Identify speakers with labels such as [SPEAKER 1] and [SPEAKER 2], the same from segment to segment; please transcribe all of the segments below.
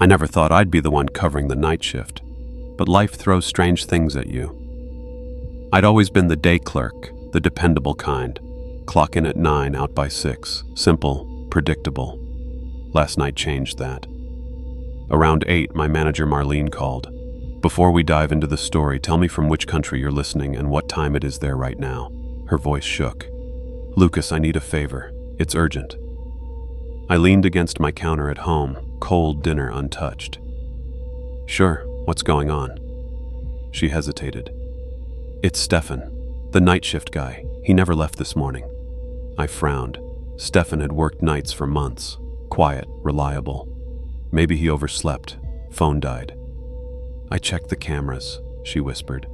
[SPEAKER 1] I never thought I'd be the one covering the night shift, but life throws strange things at you. I'd always been the day clerk, the dependable kind. Clock in at 9, out by 6. Simple, predictable. Last night changed that. Around 8, my manager Marlene called. "Before we dive into the story, tell me from which country you're listening and what time it is there right now." Her voice shook. "Lucas, I need a favor. It's urgent." I leaned against my counter at home, cold dinner untouched. "Sure, what's going on?" She hesitated. "It's Stefan, the night shift guy. He never left this morning." I frowned. Stefan had worked nights for months. Quiet, reliable. Maybe he overslept. Phone died. "I checked the cameras," she whispered.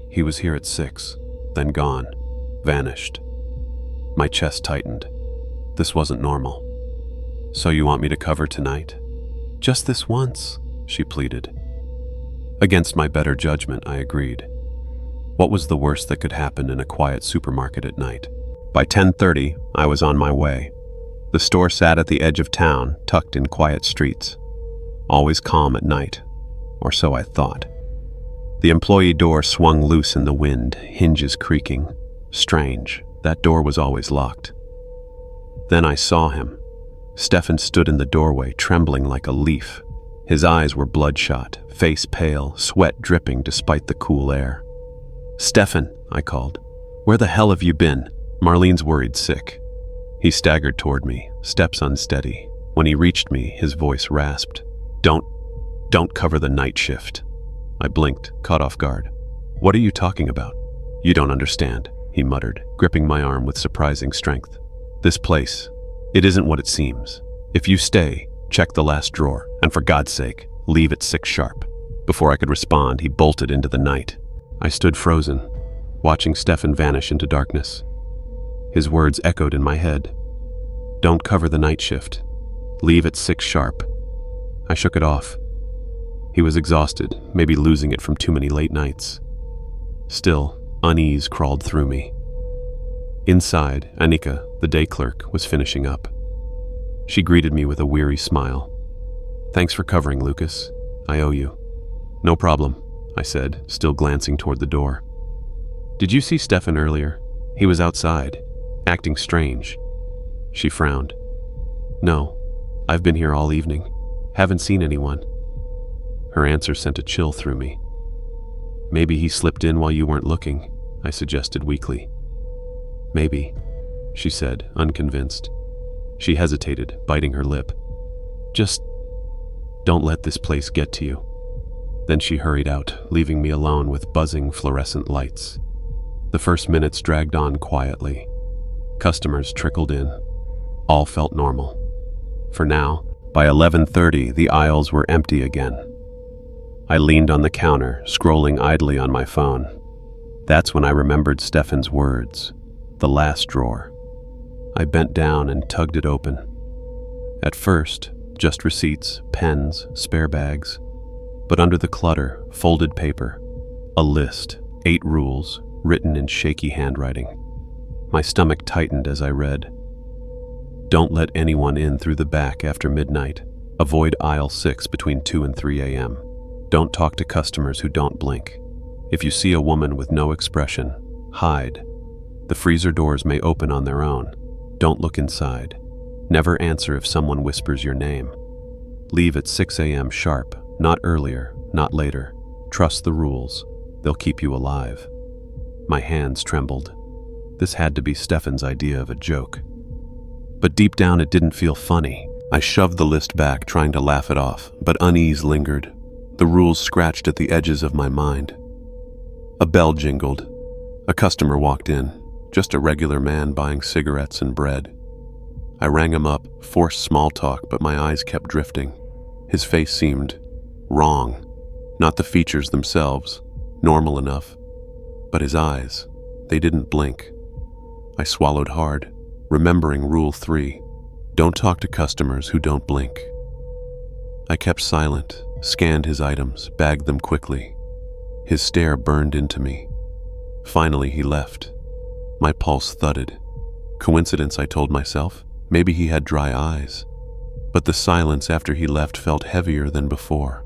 [SPEAKER 1] "He was here at 6, then gone. Vanished." My chest tightened. This wasn't normal. "So you want me to cover tonight?" "Just this once," she pleaded. Against my better judgment, I agreed. What was the worst that could happen in a quiet supermarket at night? By 10:30, I was on my way. The store sat at the edge of town, tucked in quiet streets. Always calm at night, or so I thought. The employee door swung loose in the wind, hinges creaking. Strange, that door was always locked. Then I saw him. Stefan stood in the doorway, trembling like a leaf. His eyes were bloodshot, face pale, sweat dripping despite the cool air. "Stefan," I called. "Where the hell have you been?" Marlene's worried sick. He staggered toward me, steps unsteady. When he reached me, his voice rasped. Don't cover the night shift." I blinked, caught off guard. "What are you talking about?" "You don't understand," he muttered, gripping my arm with surprising strength. "This place, it isn't what it seems. If you stay, check the last drawer, and for God's sake, leave at 6 sharp. Before I could respond, he bolted into the night. I stood frozen, watching Stefan vanish into darkness. His words echoed in my head. "Don't cover the night shift. Leave at 6 sharp." I shook it off. He was exhausted, maybe losing it from too many late nights. Still, unease crawled through me. Inside, Annika, the day clerk, was finishing up. She greeted me with a weary smile. "Thanks for covering, Lucas. I owe you." "No problem," I said, still glancing toward the door. "Did you see Stefan earlier? He was outside, acting strange." She frowned. "No, I've been here all evening. Haven't seen anyone." Her answer sent a chill through me. "Maybe he slipped in while you weren't looking," I suggested weakly. "Maybe," she said, unconvinced. She hesitated, biting her lip. "Just don't let this place get to you." Then she hurried out, leaving me alone with buzzing fluorescent lights. The first minutes dragged on quietly. Customers trickled in. All felt normal. For now, by 11:30, the aisles were empty again. I leaned on the counter, scrolling idly on my phone. That's when I remembered Stefan's words. The last drawer. I bent down and tugged it open. At first, just receipts, pens, spare bags. But under the clutter, folded paper. A list, 8 rules, written in shaky handwriting. My stomach tightened as I read. Don't let anyone in through the back after midnight. Avoid aisle 6 between 2 and 3 a.m. Don't talk to customers who don't blink. If you see a woman with no expression, hide. The freezer doors may open on their own. Don't look inside. Never answer if someone whispers your name. Leave at 6 a.m. sharp, not earlier, not later. Trust the rules. They'll keep you alive. My hands trembled. This had to be Stefan's idea of a joke. But deep down it didn't feel funny. I shoved the list back, trying to laugh it off, but unease lingered. The rules scratched at the edges of my mind. A bell jingled. A customer walked in, just a regular man buying cigarettes and bread. I rang him up, forced small talk, but my eyes kept drifting. His face seemed wrong. Not the features themselves, normal enough. But his eyes, they didn't blink. I swallowed hard, remembering Rule 3. Don't talk to customers who don't blink. I kept silent, scanned his items, bagged them quickly. His stare burned into me. Finally, he left. My pulse thudded. Coincidence, I told myself. Maybe he had dry eyes. But the silence after he left felt heavier than before,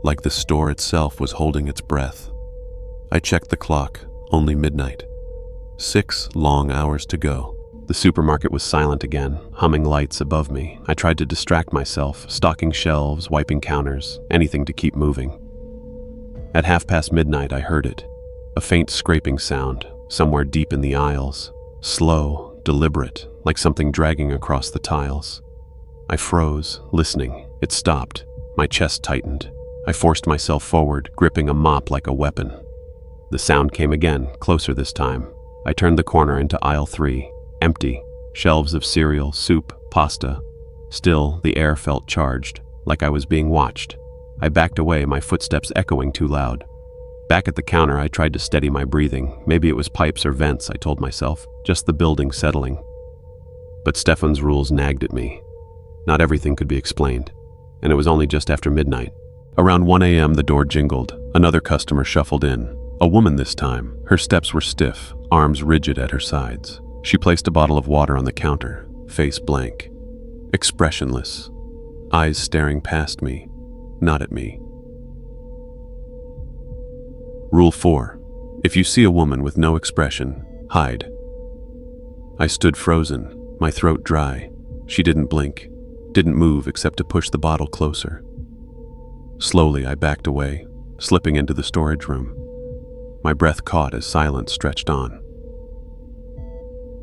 [SPEAKER 1] like the store itself was holding its breath. I checked the clock, only midnight. 6 long hours to go. The supermarket was silent again, humming lights above me. I tried to distract myself, stocking shelves, wiping counters, anything to keep moving. At midnight, I heard it. A faint scraping sound, somewhere deep in the aisles. Slow, deliberate, like something dragging across the tiles. I froze, listening. It stopped. My chest tightened. I forced myself forward, gripping a mop like a weapon. The sound came again, closer this time. I turned the corner into aisle 3. Empty. Shelves of cereal, soup, pasta. Still, the air felt charged, like I was being watched. I backed away, my footsteps echoing too loud. Back at the counter, I tried to steady my breathing. Maybe it was pipes or vents, I told myself. Just the building settling. But Stefan's rules nagged at me. Not everything could be explained. And it was only just after midnight. Around 1 a.m., the door jingled. Another customer shuffled in. A woman this time. Her steps were stiff, arms rigid at her sides. She placed a bottle of water on the counter, face blank. Expressionless. Eyes staring past me, not at me. Rule 4. If you see a woman with no expression, hide. I stood frozen, my throat dry. She didn't blink, didn't move except to push the bottle closer. Slowly, I backed away, slipping into the storage room. My breath caught as silence stretched on.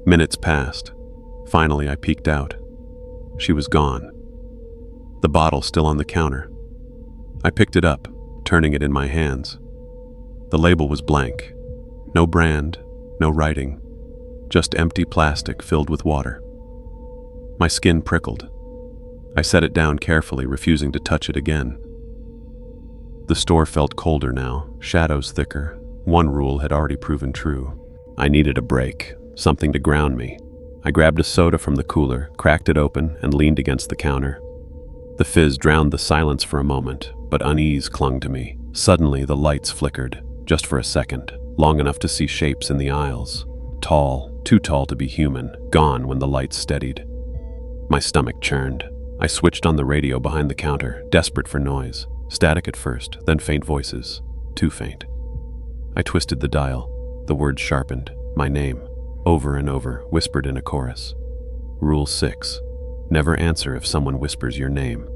[SPEAKER 1] Minutes passed. Finally, I peeked out. She was gone. The bottle still on the counter. I picked it up, turning it in my hands. The label was blank. No brand, no writing. Just empty plastic filled with water. My skin prickled. I set it down carefully, refusing to touch it again. The store felt colder now, shadows thicker. One rule had already proven true. I needed a break, something to ground me. I grabbed a soda from the cooler, cracked it open, and leaned against the counter. The fizz drowned the silence for a moment, but unease clung to me. Suddenly, the lights flickered, just for a second, long enough to see shapes in the aisles. Tall, too tall to be human, gone when the lights steadied. My stomach churned. I switched on the radio behind the counter, desperate for noise. Static at first, then faint voices. Too faint. I twisted the dial. The words sharpened. My name. Over and over, whispered in a chorus. Rule 6. Never answer if someone whispers your name.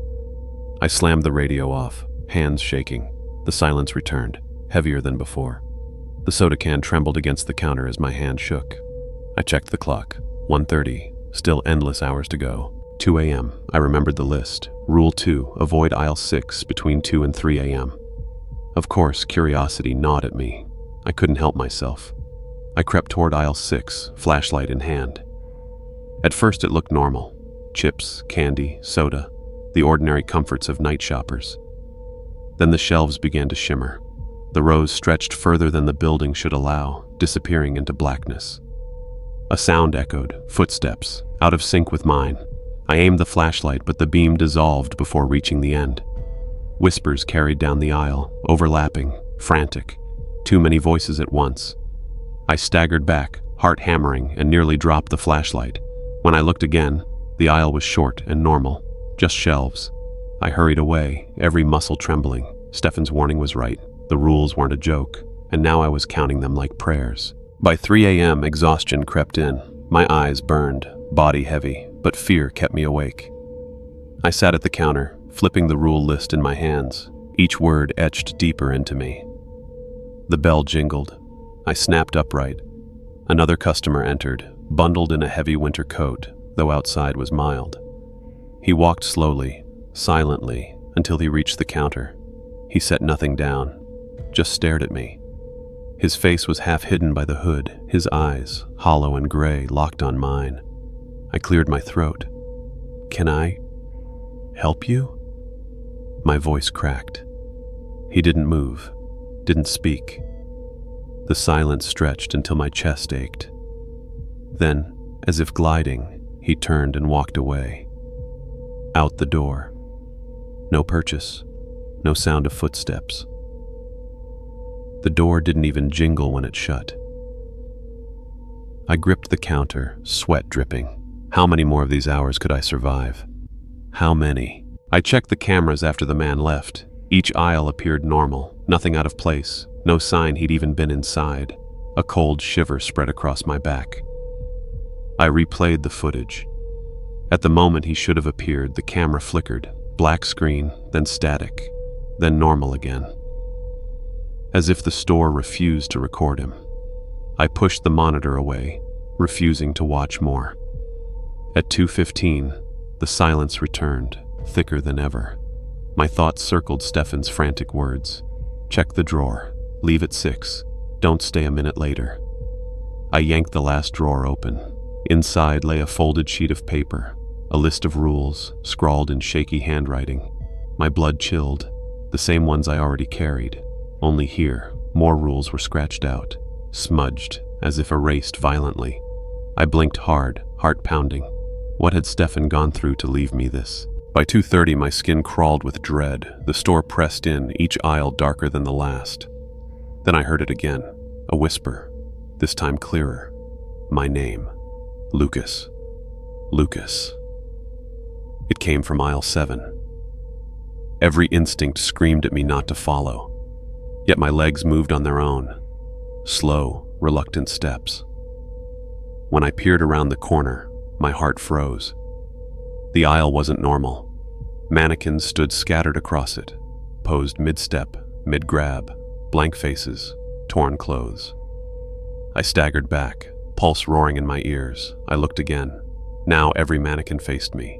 [SPEAKER 1] I slammed the radio off, hands shaking. The silence returned, heavier than before. The soda can trembled against the counter as my hand shook. I checked the clock. 1:30, still endless hours to go. 2 a.m., I remembered the list. Rule 2, avoid aisle 6 between 2 and 3 a.m. Of course, curiosity gnawed at me. I couldn't help myself. I crept toward aisle 6, flashlight in hand. At first it looked normal. Chips, candy, soda, the ordinary comforts of night shoppers. Then the shelves began to shimmer. The rows stretched further than the building should allow, disappearing into blackness. A sound echoed, footsteps, out of sync with mine. I aimed the flashlight, but the beam dissolved before reaching the end. Whispers carried down the aisle, overlapping, frantic. Too many voices at once. I staggered back, heart hammering, and nearly dropped the flashlight. When I looked again, the aisle was short and normal, just shelves. I hurried away, every muscle trembling. Stefan's warning was right. The rules weren't a joke, and now I was counting them like prayers. By 3 a.m., exhaustion crept in. My eyes burned, body heavy, but fear kept me awake. I sat at the counter, flipping the rule list in my hands, each word etched deeper into me. The bell jingled. I snapped upright. Another customer entered, bundled in a heavy winter coat, though outside was mild. He walked slowly, silently, until he reached the counter. He set nothing down, just stared at me. His face was half hidden by the hood, his eyes, hollow and gray, locked on mine. I cleared my throat. "Can I help you?" My voice cracked. He didn't move, didn't speak. The silence stretched until my chest ached. Then, as if gliding, he turned and walked away. Out the door. No purchase, no sound of footsteps. The door didn't even jingle when it shut. I gripped the counter, sweat dripping. How many more of these hours could I survive? How many? I checked the cameras after the man left. Each aisle appeared normal, nothing out of place, no sign he'd even been inside. A cold shiver spread across my back. I replayed the footage. At the moment he should have appeared, the camera flickered, black screen, then static, then normal again. As if the store refused to record him. I pushed the monitor away, refusing to watch more. At 2:15, the silence returned, thicker than ever. My thoughts circled Stefan's frantic words. Check the drawer. Leave at 6. Don't stay a minute later. I yanked the last drawer open. Inside lay a folded sheet of paper, a list of rules, scrawled in shaky handwriting. My blood chilled, the same ones I already carried. Only here, more rules were scratched out, smudged, as if erased violently. I blinked hard, heart pounding. What had Stefan gone through to leave me this? By 2:30, my skin crawled with dread. The store pressed in, each aisle darker than the last. Then I heard it again, a whisper, this time clearer. My name. Lucas. Lucas. It came from aisle 7. Every instinct screamed at me not to follow. Yet my legs moved on their own. Slow, reluctant steps. When I peered around the corner, my heart froze. The aisle wasn't normal. Mannequins stood scattered across it, posed mid-step, mid-grab, blank faces, torn clothes. I staggered back, pulse roaring in my ears. I looked again. Now every mannequin faced me.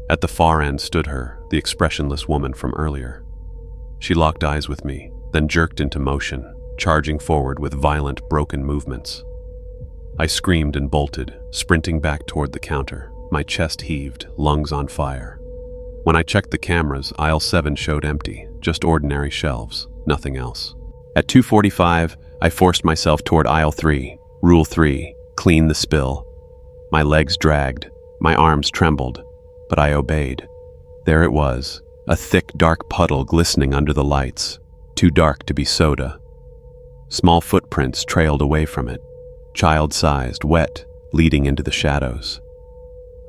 [SPEAKER 1] At the far end stood her, the expressionless woman from earlier. She locked eyes with me, then jerked into motion, charging forward with violent, broken movements. I screamed and bolted, sprinting back toward the counter. My chest heaved, lungs on fire. When I checked the cameras, aisle 7 showed empty, just ordinary shelves, nothing else. At 2:45, I forced myself toward aisle 3. Rule 3, clean the spill. My legs dragged, my arms trembled, but I obeyed. There it was, a thick, dark puddle glistening under the lights, too dark to be soda. Small footprints trailed away from it, child-sized, wet, leading into the shadows.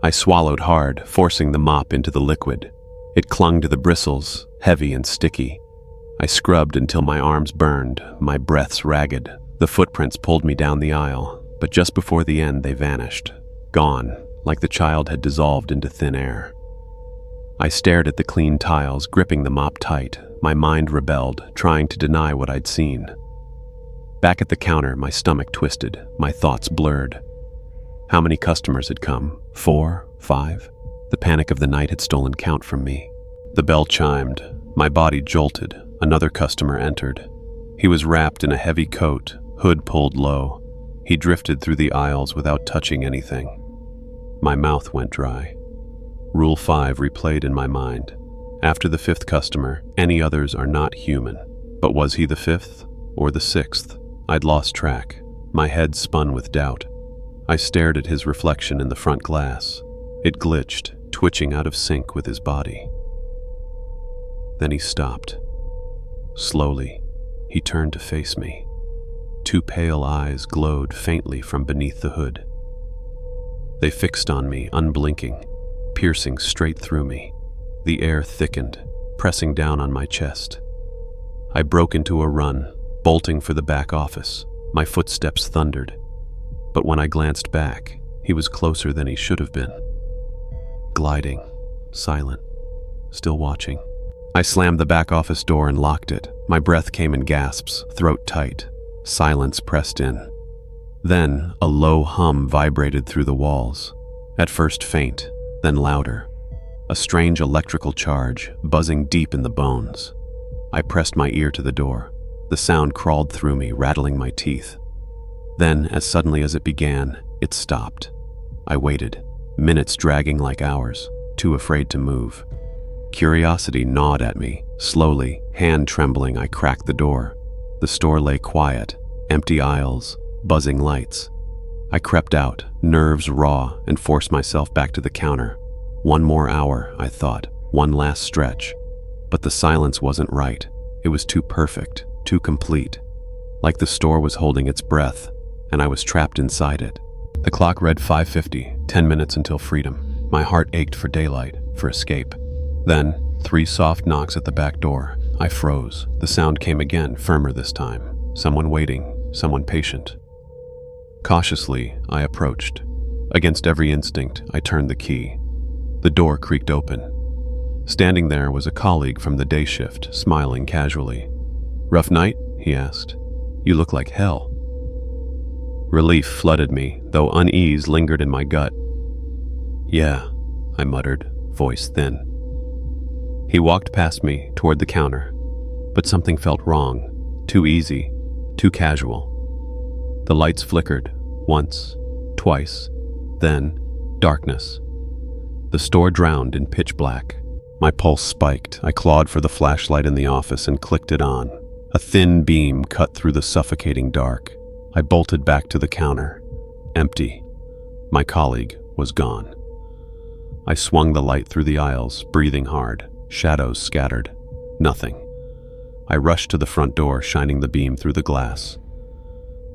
[SPEAKER 1] I swallowed hard, forcing the mop into the liquid. It clung to the bristles, heavy and sticky. I scrubbed until my arms burned, my breaths ragged. The footprints pulled me down the aisle, but just before the end they vanished, gone, like the child had dissolved into thin air. I stared at the clean tiles, gripping the mop tight. My mind rebelled, trying to deny what I'd seen. Back at the counter, my stomach twisted, my thoughts blurred. How many customers had come? 4? 5? The panic of the night had stolen count from me. The bell chimed. My body jolted. Another customer entered. He was wrapped in a heavy coat, hood pulled low. He drifted through the aisles without touching anything. My mouth went dry. Rule 5 replayed in my mind. After the 5th customer, any others are not human. But was he the 5th or the 6th? I'd lost track. My head spun with doubt. I stared at his reflection in the front glass. It glitched, twitching out of sync with his body. Then he stopped. Slowly, he turned to face me. 2 pale eyes glowed faintly from beneath the hood. They fixed on me, unblinking, piercing straight through me. The air thickened, pressing down on my chest. I broke into a run, bolting for the back office. My footsteps thundered. But when I glanced back, he was closer than he should have been. Gliding, silent, still watching. I slammed the back office door and locked it. My breath came in gasps, throat tight. Silence pressed in. Then a low hum vibrated through the walls. At first faint, then louder. A strange electrical charge, buzzing deep in the bones. I pressed my ear to the door. The sound crawled through me, rattling my teeth. Then, as suddenly as it began, it stopped. I waited, minutes dragging like hours, too afraid to move. Curiosity gnawed at me. Slowly, hand trembling, I cracked the door. The store lay quiet, empty aisles, buzzing lights. I crept out, nerves raw, and forced myself back to the counter. 1 more hour, I thought, 1 last stretch. But the silence wasn't right. It was too perfect, too complete. Like the store was holding its breath, and I was trapped inside it. The clock read 5:50, 10 minutes until freedom. My heart ached for daylight, for escape. Then, 3 soft knocks at the back door. I froze. The sound came again, firmer this time. Someone waiting, someone patient. Cautiously, I approached. Against every instinct, I turned the key. The door creaked open. Standing there was a colleague from the day shift, smiling casually. "Rough night?" he asked. "You look like hell." Relief flooded me, though unease lingered in my gut. "Yeah," I muttered, voice thin. He walked past me, toward the counter, but something felt wrong, too easy, too casual. The lights flickered, once, twice, then darkness. The store drowned in pitch black. My pulse spiked. I clawed for the flashlight in the office and clicked it on. A thin beam cut through the suffocating dark. I bolted back to the counter. Empty. My colleague was gone. I swung the light through the aisles, breathing hard. Shadows scattered. Nothing. I rushed to the front door, shining the beam through the glass.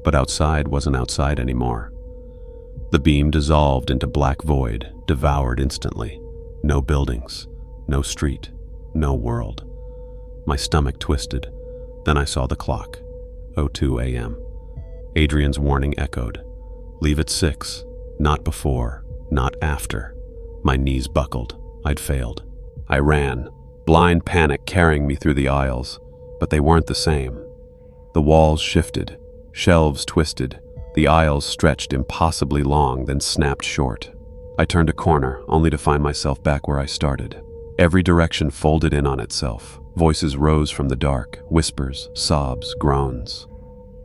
[SPEAKER 1] But outside wasn't outside anymore. The beam dissolved into black void, devoured instantly. No buildings, no street, no world. My stomach twisted. Then I saw the clock. 02 a.m. Adrian's warning echoed. Leave at 6. Not before, not after. My knees buckled. I'd failed. I ran, blind panic carrying me through the aisles, but they weren't the same. The walls shifted, shelves twisted, the aisles stretched impossibly long, then snapped short. I turned a corner, only to find myself back where I started. Every direction folded in on itself. Voices rose from the dark, whispers, sobs, groans.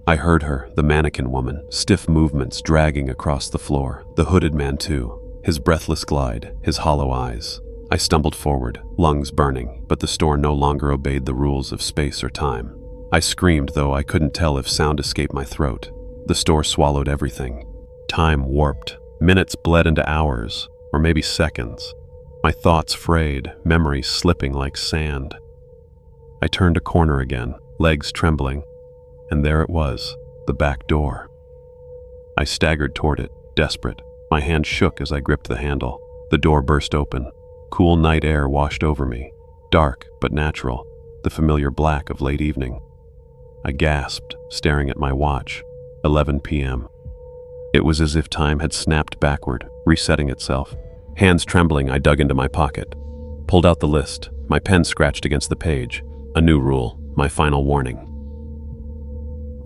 [SPEAKER 1] I heard her, the mannequin woman, stiff movements dragging across the floor, the hooded man too, his breathless glide, his hollow eyes. I stumbled forward, lungs burning, but the store no longer obeyed the rules of space or time. I screamed, though I couldn't tell if sound escaped my throat. The store swallowed everything. Time warped. Minutes bled into hours, or maybe seconds. My thoughts frayed, memories slipping like sand. I turned a corner again, legs trembling, and there it was, the back door. I staggered toward it, desperate. My hand shook as I gripped the handle. The door burst open. Cool night air washed over me, dark but natural, the familiar black of late evening. I gasped, staring at my watch. 11 p.m. It was as if time had snapped backward, resetting itself. Hands trembling, I dug into my pocket, pulled out the list. My pen scratched against the page. A new rule, my final warning.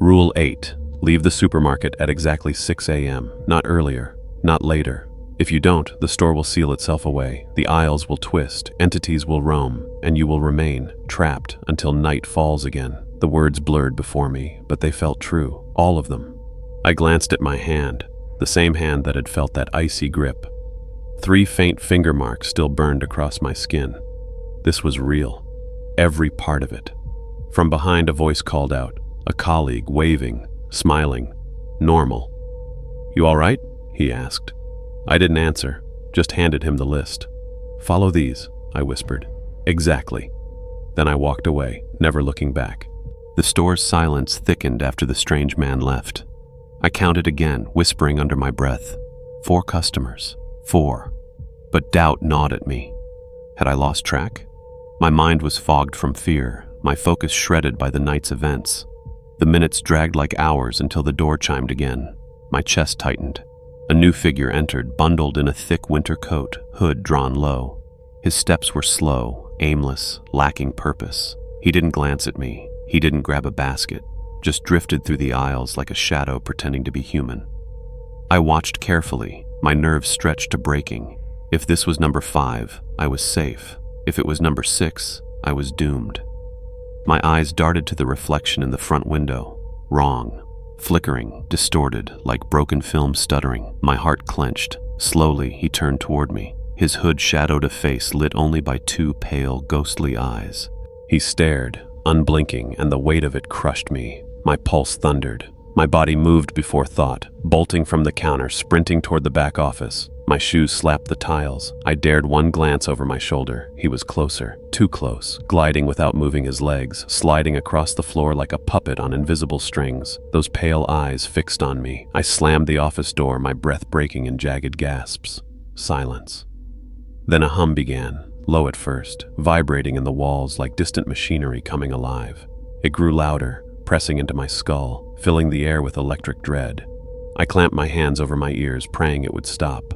[SPEAKER 1] Rule 8. Leave the supermarket at exactly 6 a.m., not earlier, not later. If you don't, the store will seal itself away, the aisles will twist, entities will roam, and you will remain trapped until night falls again. The words blurred before me, but they felt true, all of them. I glanced at my hand, the same hand that had felt that icy grip. 3 faint finger marks still burned across my skin. This was real, every part of it. From behind, a voice called out, a colleague waving, smiling, normal. "You all right?" he asked. I didn't answer, just handed him the list. "Follow these," I whispered. "Exactly." Then I walked away, never looking back. The store's silence thickened after the strange man left. I counted again, whispering under my breath. 4 customers. 4. But doubt gnawed at me. Had I lost track? My mind was fogged from fear, my focus shredded by the night's events. The minutes dragged like hours until the door chimed again. My chest tightened. A new figure entered, bundled in a thick winter coat, hood drawn low. His steps were slow, aimless, lacking purpose. He didn't glance at me. He didn't grab a basket, just drifted through the aisles like a shadow pretending to be human. I watched carefully, my nerves stretched to breaking. If this was number 5, I was safe. If it was number 6, I was doomed. My eyes darted to the reflection in the front window. Wrong. Flickering, distorted, like broken film stuttering. My heart clenched. Slowly, he turned toward me. His hood shadowed a face lit only by 2 pale, ghostly eyes. He stared, unblinking, and the weight of it crushed me. My pulse thundered. My body moved before thought, bolting from the counter, sprinting toward the back office. My shoes slapped the tiles. I dared one glance over my shoulder. He was closer, too close, gliding without moving his legs, sliding across the floor like a puppet on invisible strings. Those pale eyes fixed on me. I slammed the office door, my breath breaking in jagged gasps. Silence. Then a hum began, low at first, vibrating in the walls like distant machinery coming alive. It grew louder, pressing into my skull, filling the air with electric dread. I clamped my hands over my ears, praying it would stop.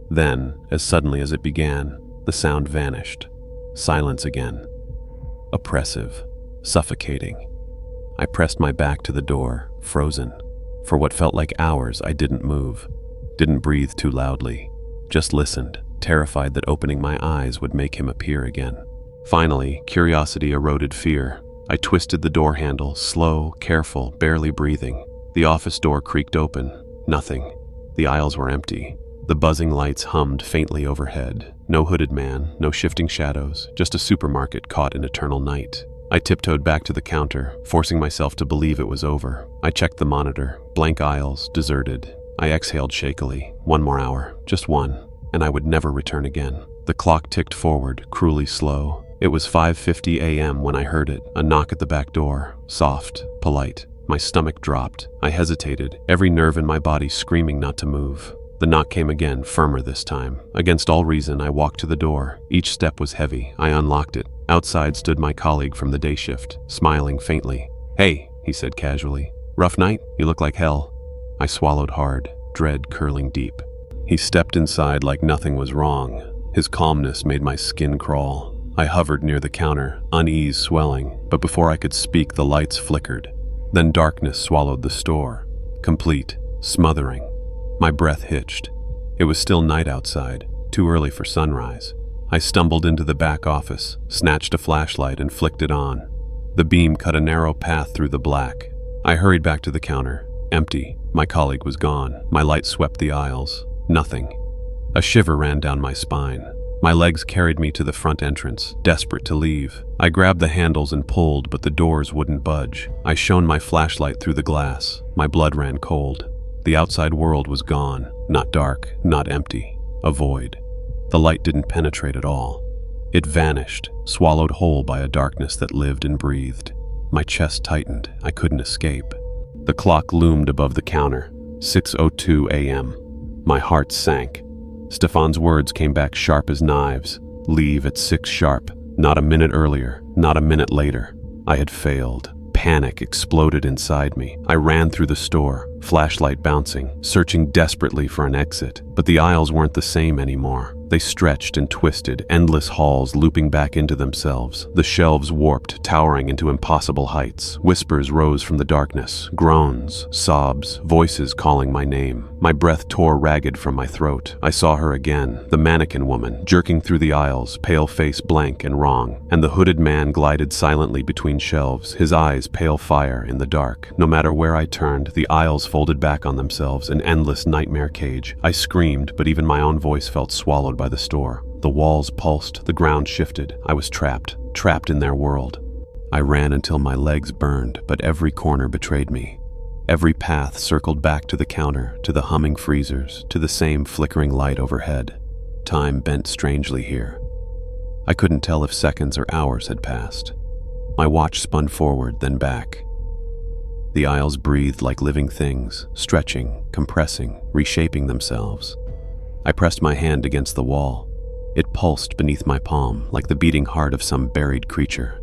[SPEAKER 1] Then, as suddenly as it began, the sound vanished. Silence again. Oppressive, suffocating. I pressed my back to the door, frozen. For what felt like hours, I didn't move, didn't breathe too loudly, just listened, terrified that opening my eyes would make him appear again. Finally, curiosity eroded fear. I twisted the door handle, slow, careful, barely breathing. The office door creaked open. Nothing. The aisles were empty. The buzzing lights hummed faintly overhead. No hooded man, no shifting shadows, just a supermarket caught in eternal night. I tiptoed back to the counter, forcing myself to believe it was over. I checked the monitor. Blank aisles, deserted. I exhaled shakily. One more hour, just one, and I would never return again. The clock ticked forward, cruelly slow. It was 5:50 a.m. when I heard it, a knock at the back door. Soft, polite. My stomach dropped. I hesitated, every nerve in my body screaming not to move. The knock came again, firmer this time. Against all reason, I walked to the door. Each step was heavy. I unlocked it. Outside stood my colleague from the day shift, smiling faintly. "Hey," he said casually. "Rough night? You look like hell." I swallowed hard, dread curling deep. He stepped inside like nothing was wrong. His calmness made my skin crawl. I hovered near the counter, unease swelling, but before I could speak, the lights flickered. Then darkness swallowed the store, complete, smothering. My breath hitched. It was still night outside, too early for sunrise. I stumbled into the back office, snatched a flashlight and flicked it on. The beam cut a narrow path through the black. I hurried back to the counter. Empty. My colleague was gone. My light swept the aisles. Nothing. A shiver ran down my spine. My legs carried me to the front entrance, desperate to leave. I grabbed the handles and pulled, but the doors wouldn't budge. I shone my flashlight through the glass. My blood ran cold. The outside world was gone. Not dark, not empty. A void. The light didn't penetrate at all. It vanished, swallowed whole by a darkness that lived and breathed. My chest tightened. I couldn't escape. The clock loomed above the counter. 6:02 a.m. My heart sank. Stefan's words came back sharp as knives. Leave at 6 sharp. Not a minute earlier, not a minute later. I had failed. Panic exploded inside me. I ran through the store, flashlight bouncing, searching desperately for an exit. But the aisles weren't the same anymore. They stretched and twisted, endless halls looping back into themselves. The shelves warped, towering into impossible heights. Whispers rose from the darkness, groans, sobs, voices calling my name. My breath tore ragged from my throat. I saw her again, the mannequin woman, jerking through the aisles, pale face blank and wrong. And the hooded man glided silently between shelves, his eyes pale fire in the dark. No matter where I turned, the aisles folded back on themselves, an endless nightmare cage. I screamed, but even my own voice felt swallowed by the store. The walls pulsed, the ground shifted. I was trapped in their world. I ran until my legs burned, but every corner betrayed me. Every path circled back to the counter, to the humming freezers, to the same flickering light overhead. Time bent strangely here. I couldn't tell if seconds or hours had passed. My watch spun forward, then back. The aisles breathed like living things, stretching, compressing, reshaping themselves. I pressed my hand against the wall. It pulsed beneath my palm, like the beating heart of some buried creature.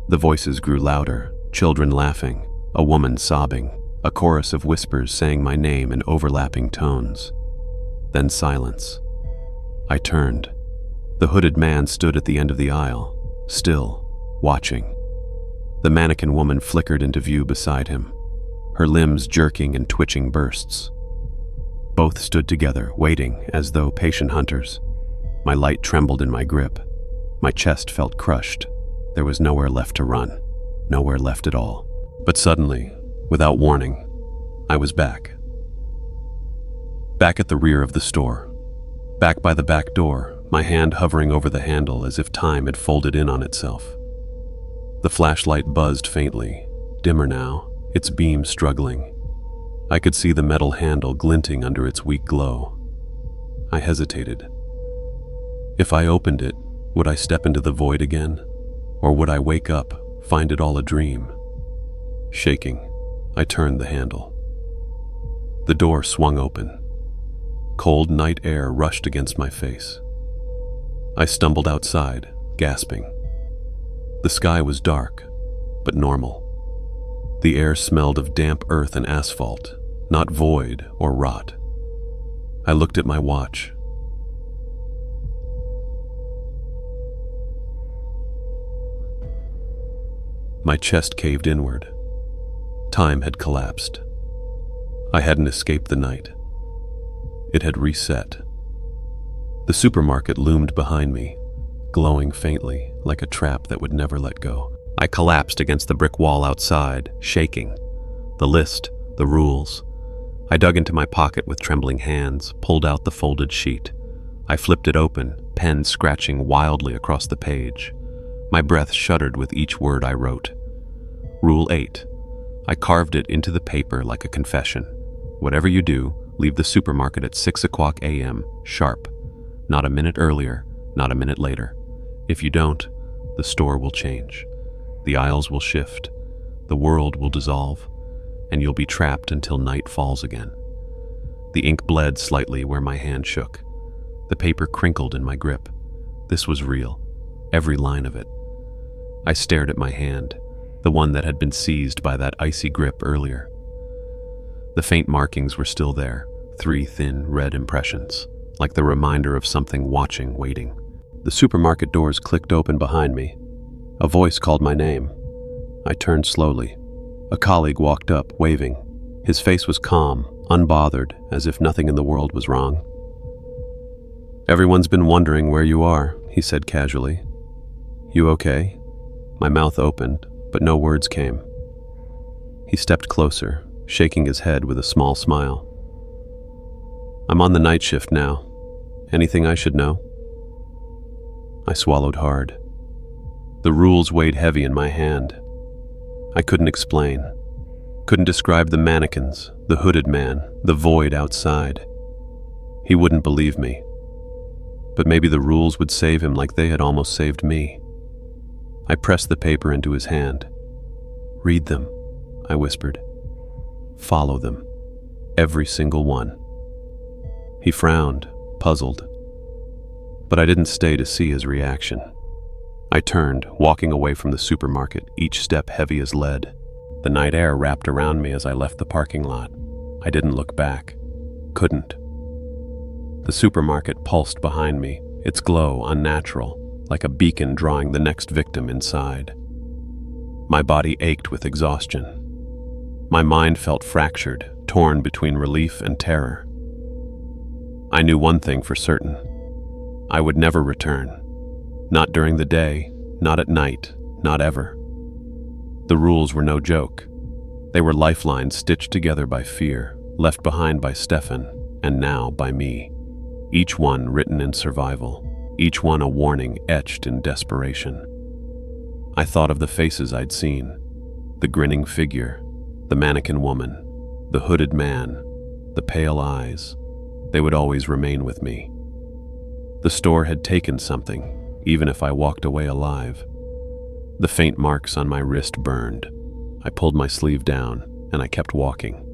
[SPEAKER 1] The voices grew louder, children laughing, a woman sobbing, a chorus of whispers saying my name in overlapping tones. Then silence. I turned. The hooded man stood at the end of the aisle, still, watching. The mannequin woman flickered into view beside him, her limbs jerking in twitching bursts. Both stood together, waiting, as though patient hunters. My light trembled in my grip. My chest felt crushed. There was nowhere left to run. Nowhere left at all. But suddenly, without warning, I was back. Back at the rear of the store. Back by the back door, my hand hovering over the handle as if time had folded in on itself. The flashlight buzzed faintly, dimmer now, its beam struggling. I could see the metal handle glinting under its weak glow. I hesitated. If I opened it, would I step into the void again? Or would I wake up, find it all a dream? Shaking, I turned the handle. The door swung open. Cold night air rushed against my face. I stumbled outside, gasping. The sky was dark, but normal. The air smelled of damp earth and asphalt, not void or rot. I looked at my watch. My chest caved inward. Time had collapsed. I hadn't escaped the night. It had reset. The supermarket loomed behind me, glowing faintly like a trap that would never let go. I collapsed against the brick wall outside, shaking. The list, the rules. I dug into my pocket with trembling hands, pulled out the folded sheet. I flipped it open, pen scratching wildly across the page. My breath shuddered with each word I wrote. Rule 8. I carved it into the paper like a confession. Whatever you do, leave the supermarket at 6 o'clock a.m. sharp. Not a minute earlier, not a minute later. If you don't, the store will change. The aisles will shift. The world will dissolve. And you'll be trapped until night falls again. The ink bled slightly where my hand shook. The paper crinkled in my grip. This was real. Every line of it. I stared at my hand, the one that had been seized by that icy grip earlier. The faint markings were still there, 3 thin red impressions, like the reminder of something watching, waiting. The supermarket doors clicked open behind me. A voice called my name. I turned slowly. A colleague walked up, waving. His face was calm, unbothered, as if nothing in the world was wrong. "Everyone's been wondering where you are," he said casually. "You okay?" My mouth opened, but no words came. He stepped closer, shaking his head with a small smile. "I'm on the night shift now. Anything I should know?" I swallowed hard. The rules weighed heavy in my hand. I couldn't explain. Couldn't describe the mannequins, the hooded man, the void outside. He wouldn't believe me. But maybe the rules would save him like they had almost saved me. I pressed the paper into his hand. "Read them," I whispered. "Follow them. Every single one." He frowned, puzzled. But I didn't stay to see his reaction. I turned, walking away from the supermarket, each step heavy as lead. The night air wrapped around me as I left the parking lot. I didn't look back. Couldn't. The supermarket pulsed behind me, its glow unnatural, like a beacon drawing the next victim inside. My body ached with exhaustion. My mind felt fractured, torn between relief and terror. I knew one thing for certain. I would never return. Not during the day, not at night, not ever. The rules were no joke. They were lifelines stitched together by fear, left behind by Stefan, and now by me. Each one written in survival, each one a warning etched in desperation. I thought of the faces I'd seen, the grinning figure, the mannequin woman, the hooded man, the pale eyes. They would always remain with me. The store had taken something, even if I walked away alive. The faint marks on my wrist burned. I pulled my sleeve down, and I kept walking.